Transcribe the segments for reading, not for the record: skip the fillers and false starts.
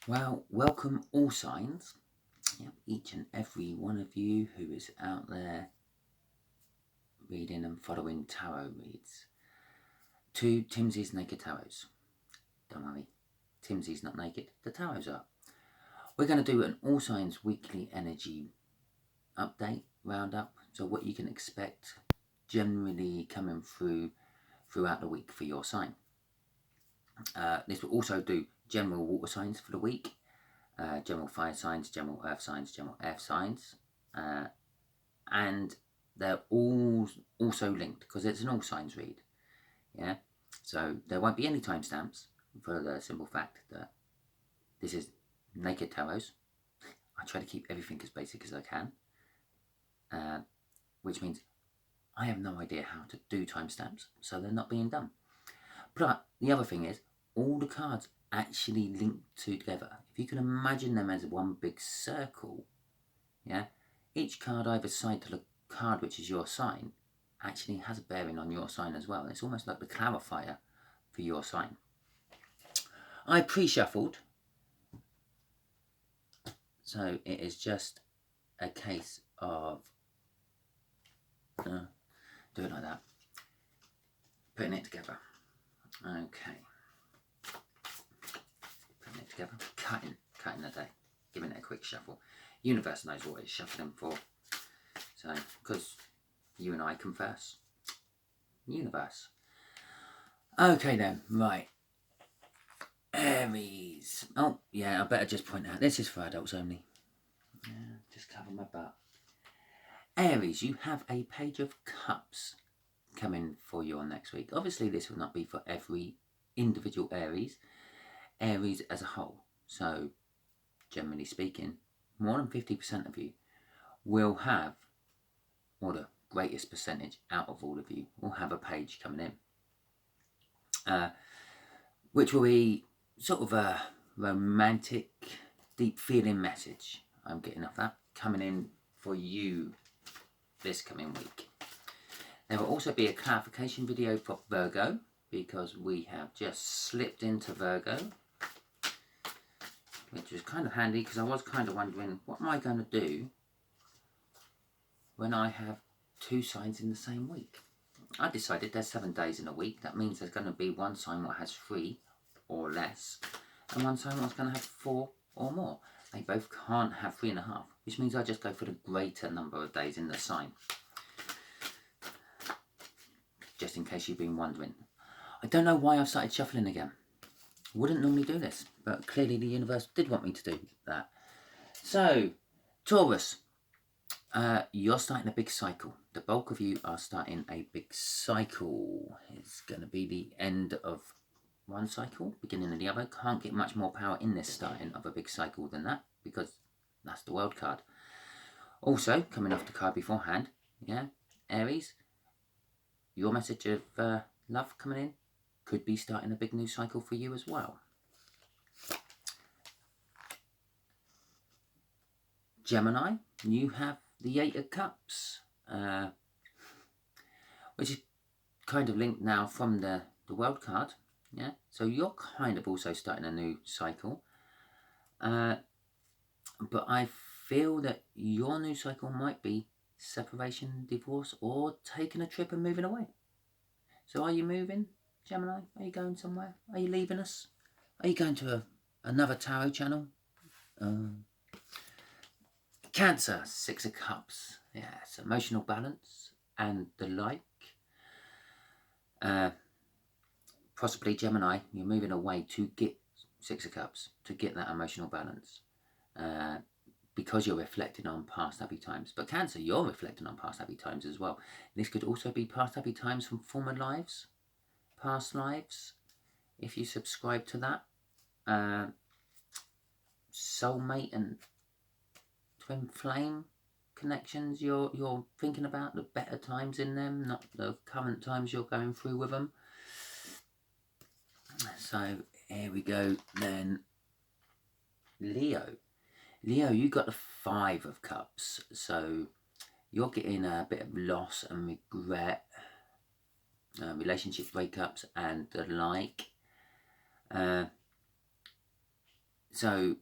Well, welcome all signs, each and every one of you who is out there reading and following tarot reads, to Timsy's Naked Tarots. Don't worry, Timsy's not naked, the tarots are. We're going to do an all signs weekly energy update, roundup, so what you can expect generally coming throughout the week for your sign. This will also do general water signs for the week, general fire signs, general earth signs, general air signs, and they're all also linked because it's an all signs read. Yeah, so there won't be any timestamps for the simple fact that this is naked tarots. I try to keep everything as basic as I can, which means I have no idea how to do timestamps, so they're not being done. But the other thing is, all the cards actually link together. If you can imagine them as one big circle, yeah, each card either side to the card which is your sign actually has a bearing on your sign as well. It's almost like the clarifier for your sign. I pre-shuffled, so it is just a case of do it like that, putting it together. Okay, putting it together, cutting the deck, giving it a quick shuffle. Universe knows what it's shuffling for, so because you and I converse. Universe. Okay then, right. Aries. Oh, yeah, I better just point out, this is for adults only. Yeah, just cover my butt. Aries, you have a Page of Cups coming for your next week. Obviously, this will not be for every individual Aries as a whole. So, generally speaking, more than 50% of you will have, or the greatest percentage out of all of you, will have a page coming in. Which will be sort of a romantic, deep feeling message I'm getting off that coming in for you this coming week. There will also be a clarification video for Virgo because we have just slipped into Virgo, which was kind of handy because I was kind of wondering what am I going to do when I have two signs in the same week. I decided there's 7 days in a week. That means there's going to be one sign that has 3 or less, and one sign that's going to have 4 or more. They both can't have 3.5, which means I just go for the greater number of days in the sign. Just in case you've been wondering. I don't know why I've started shuffling again. Wouldn't normally do this, but clearly the universe did want me to do that. So, Taurus, you're starting a big cycle. The bulk of you are starting a big cycle. It's going to be the end of one cycle, beginning of the other. Can't get much more power in this starting of a big cycle than that, because that's the World card. Also, coming off the card beforehand, yeah, Aries, your message of love coming in could be starting a big new cycle for you as well. Gemini, you have the 8 of Cups, which is kind of linked now from the World card. Yeah, so you're kind of also starting a new cycle. But I feel that your new cycle might be separation, divorce, or taking a trip and moving away. So are you moving, Gemini? Are you going somewhere? Are you leaving us? Are you going to another tarot channel? Cancer, 6 of Cups. Yes, emotional balance and the like. Possibly Gemini, you're moving away to get 6 of Cups, to get that emotional balance. Because you're reflecting on past happy times. But Cancer, you're reflecting on past happy times as well. This could also be past happy times from former lives, past lives, if you subscribe to that. Soulmate and twin flame connections you're thinking about, the better times in them, not the current times you're going through with them. So here we go then. Leo, you got the 5 of Cups, so you're getting a bit of loss and regret, relationship breakups and the like. So So,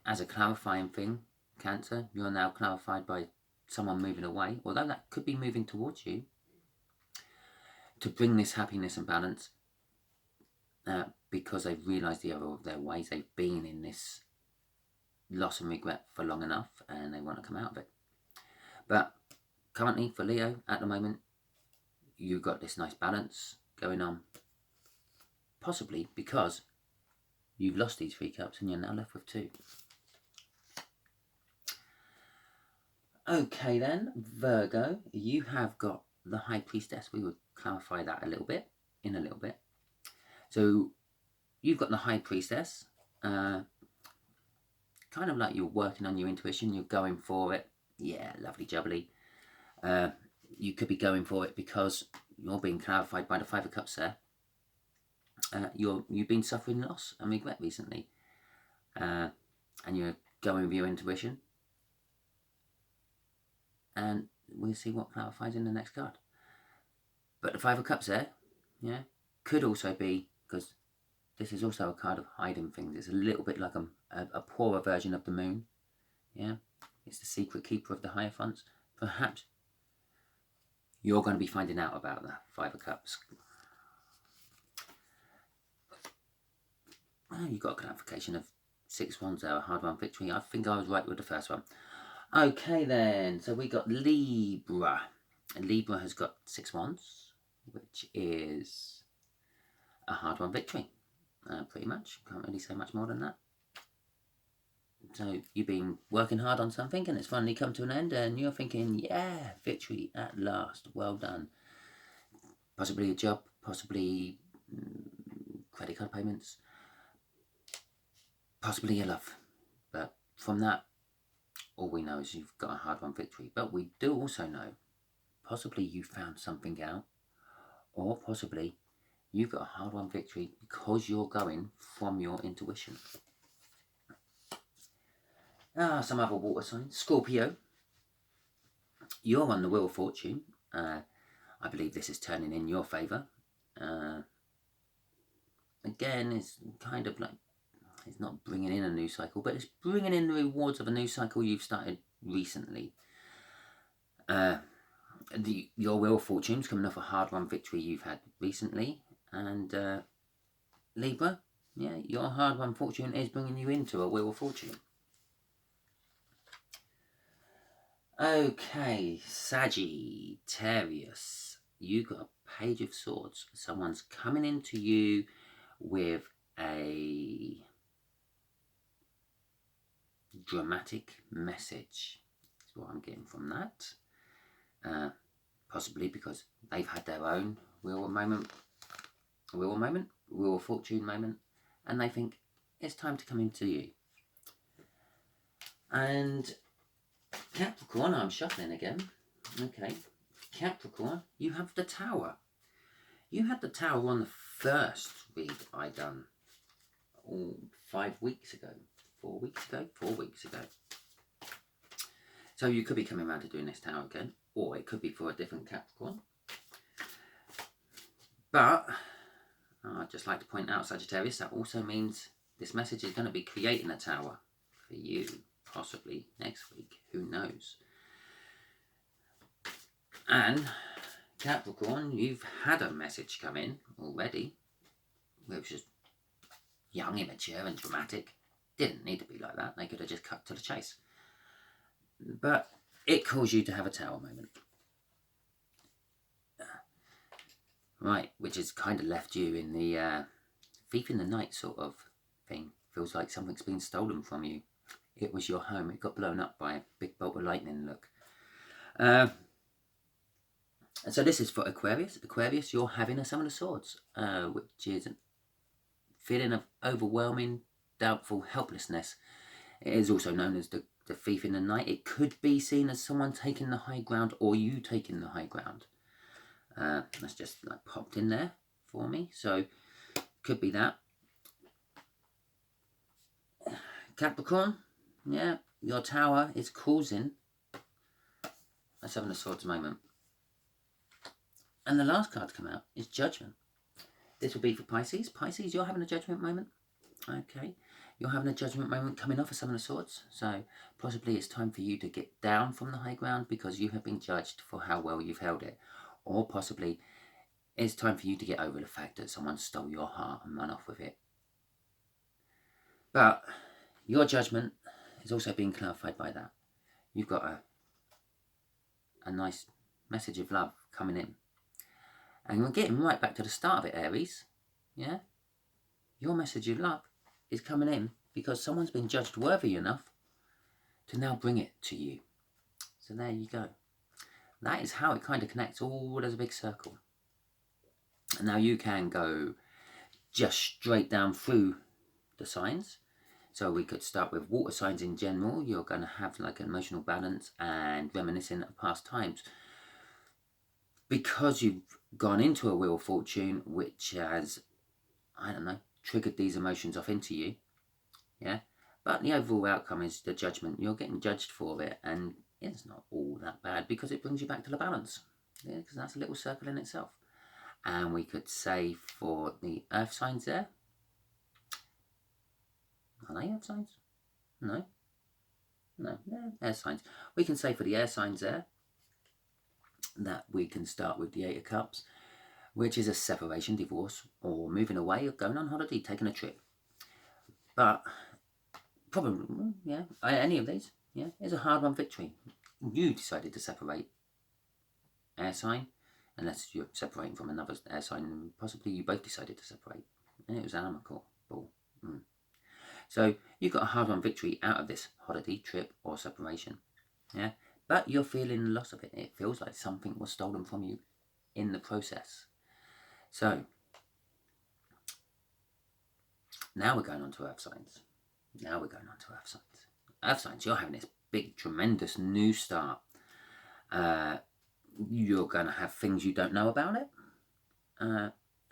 as a clarifying thing, Cancer, you're now clarified by someone moving away, although that could be moving towards you, to bring this happiness and balance, because they've realised the error of their ways. They've been in this loss and regret for long enough, and they want to come out of it. But currently, for Leo, at the moment, you've got this nice balance going on, possibly because you've lost these 3 cups and you're now left with 2. Okay then, Virgo, you have got the High Priestess. We will clarify that in a little bit. So you've got the High Priestess, kind of like you're working on your intuition, you're going for it. Yeah, lovely jubbly. You could be going for it because you're being clarified by the 5 of Cups there. You've been suffering loss and regret recently, and you're going with your intuition. And we'll see what clarifies in the next card. But the 5 of Cups there, yeah, could also be, because this is also a card of hiding things. It's a little bit like a poorer version of the moon. Yeah, it's the secret keeper of the Hierophants. Perhaps you're going to be finding out about the 5 of Cups. Well, you got a clarification of 6 wands there, a hard-won victory. I think I was right with the first one. Okay then, so we got Libra. And Libra has got 6 wands, which is a hard-won victory. Pretty much, can't really say much more than that. So you've been working hard on something and it's finally come to an end and you're thinking, yeah, victory at last, well done. Possibly a job, possibly credit card payments, possibly your love. But from that, all we know is you've got a hard-won victory. But we do also know, possibly you found something out, or possibly you've got a hard-won victory because you're going from your intuition. Some other water signs. Scorpio, you're on the Wheel of Fortune. I believe this is turning in your favour. Again, it's kind of like, it's not bringing in a new cycle, but it's bringing in the rewards of a new cycle you've started recently. Your Wheel of Fortune's coming off a hard-won victory you've had recently. And Libra, yeah, your hard-won fortune is bringing you into a Wheel of Fortune. Okay, Sagittarius, you got a Page of Swords. Someone's coming into you with a dramatic message. That's what I'm getting from that. Possibly because they've had their own Wheel of Fortune moment, and they think it's time to come into you. And Capricorn, I'm shuffling again. Okay, Capricorn, you have the Tower. You had the Tower on the first read I done 4 weeks ago. So you could be coming around to doing this Tower again, or it could be for a different Capricorn. But I'd just like to point out, Sagittarius, that also means this message is going to be creating a Tower for you, possibly next week. Who knows? And Capricorn, you've had a message come in already, which is young, immature and dramatic. Didn't need to be like that. They could have just cut to the chase. But it caused you to have a Tower moment. Right, which has kind of left you in the thief in the night sort of thing. Feels like something's been stolen from you. It was your home. It got blown up by a big bolt of lightning, look. And so this is for Aquarius. Aquarius, you're having a Seven of Swords, which is a feeling of overwhelming, doubtful helplessness. It is also known as the thief in the night. It could be seen as someone taking the high ground or you taking the high ground. That's just like popped in there for me. So could be that. Capricorn, yeah, your Tower is causing a Seven of Swords moment. And the last card to come out is Judgment. This will be for Pisces. Pisces, you're having a Judgment moment. Okay. you're having a judgment moment coming off of Seven of Swords. So possibly it's time for you to get down from the high ground because you have been judged for how well you've held it. Or possibly it's time for you to get over the fact that someone stole your heart and run off with it. But your judgment is also being clarified by that. You've got a nice message of love coming in. And we're getting right back to the start of it, Aries. Yeah? Your message of love is coming in because someone's been judged worthy enough to now bring it to you. So there you go. That is how it kind of connects all as a big circle. And now you can go just straight down through the signs. So we could start with water signs in general. You're going to have like an emotional balance and reminiscing of past times. Because you've gone into a Wheel of Fortune, which has, I don't know, triggered these emotions off into you. Yeah. But the overall outcome is the judgment. You're getting judged for it, and it's not all that bad because it brings you back to the balance. Yeah, because that's a little circle in itself. And we could say for the earth signs there. Are they earth signs? No. No, they're air signs. We can say for the air signs there that we can start with the Eight of Cups, which is a separation, divorce, or moving away, or going on holiday, taking a trip. But probably, yeah, any of these, yeah, is a hard-won victory. You decided to separate air sign, unless you're separating from another air sign, and possibly you both decided to separate, and it was amicable. So you got a hard-won victory out of this holiday, trip, or separation. Yeah, but you're feeling the loss of it. It feels like something was stolen from you in the process. So now we're going on to earth signs. Earth signs, you're having this big, tremendous new start. You're going to have things you don't know about it.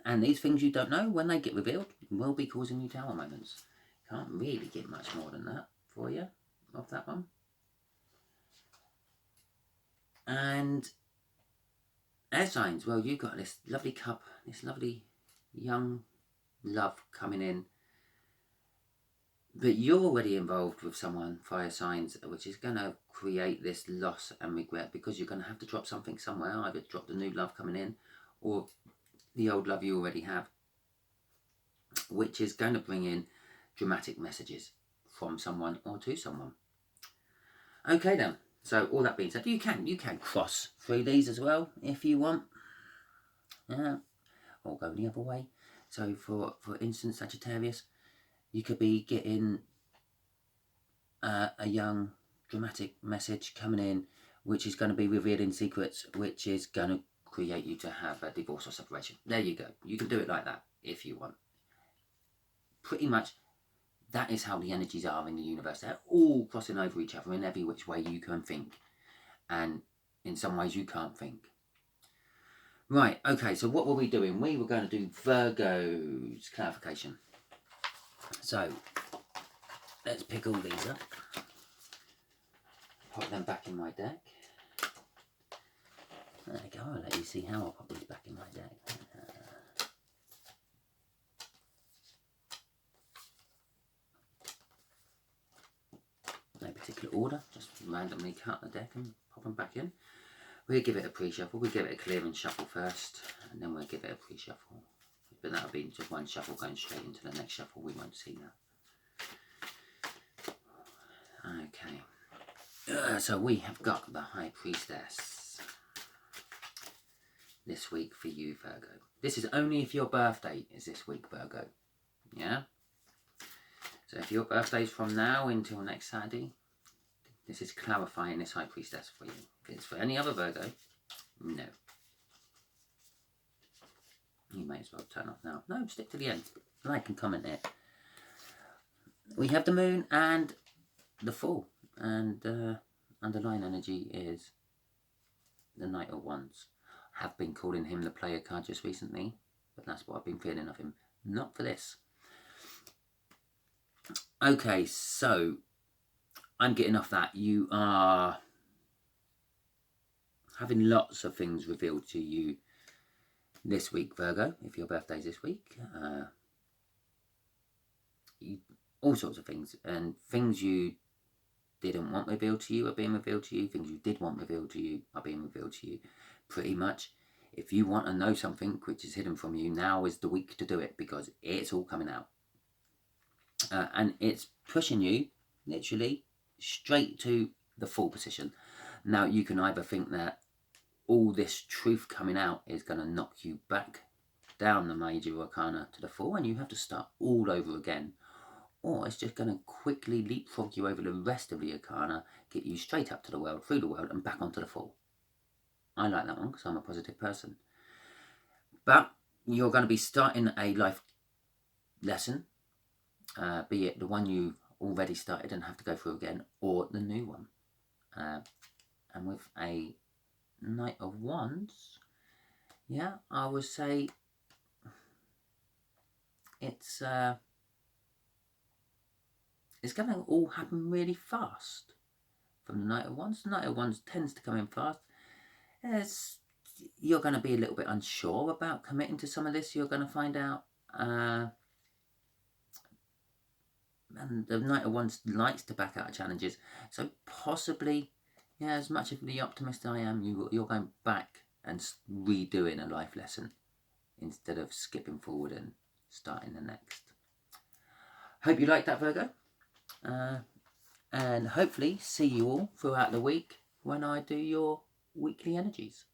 And these things you don't know, when they get revealed, will be causing you tower moments. Can't really get much more than that for you off that one. And air signs, well, you've got this lovely cup, this lovely young love coming in. But you're already involved with someone, fire signs, which is going to create this loss and regret because you're going to have to drop something somewhere. Either drop the new love coming in or the old love you already have, which is going to bring in dramatic messages from someone or to someone. Okay then, so all that being said, you can cross through these as well if you want. Yeah, or go the other way. So for instance, Sagittarius, you could be getting a young dramatic message coming in, which is going to be revealing secrets, which is going to create you to have a divorce or separation. There you go. You can do it like that if you want. Pretty much that is how the energies are in the universe. They're all crossing over each other in every which way you can think. And in some ways you can't think. Right, okay, so what were we doing? We were going to do Virgo's clarification. So, let's pick all these up. Pop them back in my deck. There you go, I'll let you see how I'll pop these back in my deck. No particular order, just randomly cut the deck and pop them back in. We'll give it a pre-shuffle, we'll give it a clear and shuffle first, and then we'll give it a pre-shuffle. But that'll be just one shuffle going straight into the next shuffle, we won't see that. Okay, so we have got the High Priestess this week for you, Virgo. This is only if your birthday is this week, Virgo. Yeah? So if your birthday is from now until next Saturday, this is clarifying this High Priestess for you. If it's for any other Virgo, no. You may as well turn off now. No, stick to the end. Like and comment it. We have the Moon and the Fool. And underlying energy is the Knight of Wands. I have been calling him the player card just recently, but that's what I've been feeling of him. Not for this. Okay, so I'm getting off that. You are having lots of things revealed to you this week, Virgo, if your birthday's this week. all sorts of things, and things you didn't want revealed to you are being revealed to you. Things you did want revealed to you are being revealed to you. Pretty much, if you want to know something which is hidden from you, now is the week to do it, because it's all coming out. And it's pushing you, literally, straight to the full position. Now, you can either think that all this truth coming out is going to knock you back down the major arcana to the full, and you have to start all over again. Or it's just going to quickly leapfrog you over the rest of the arcana, get you straight up to the world, through the world, and back onto the full. I like that one because I'm a positive person. But you're going to be starting a life lesson, be it the one you've already started and have to go through again, or the new one. And with a Knight of Wands, yeah, I would say it's going to all happen really fast. From the Knight of Wands, the Knight of Wands tends to come in fast. You're going to be a little bit unsure about committing to some of this. You're going to find out, and the Knight of Wands likes to back out of challenges. So possibly, yeah, as much of the optimist I am, you're going back and redoing a life lesson instead of skipping forward and starting the next. Hope you liked that, Virgo. And hopefully see you all throughout the week when I do your weekly energies.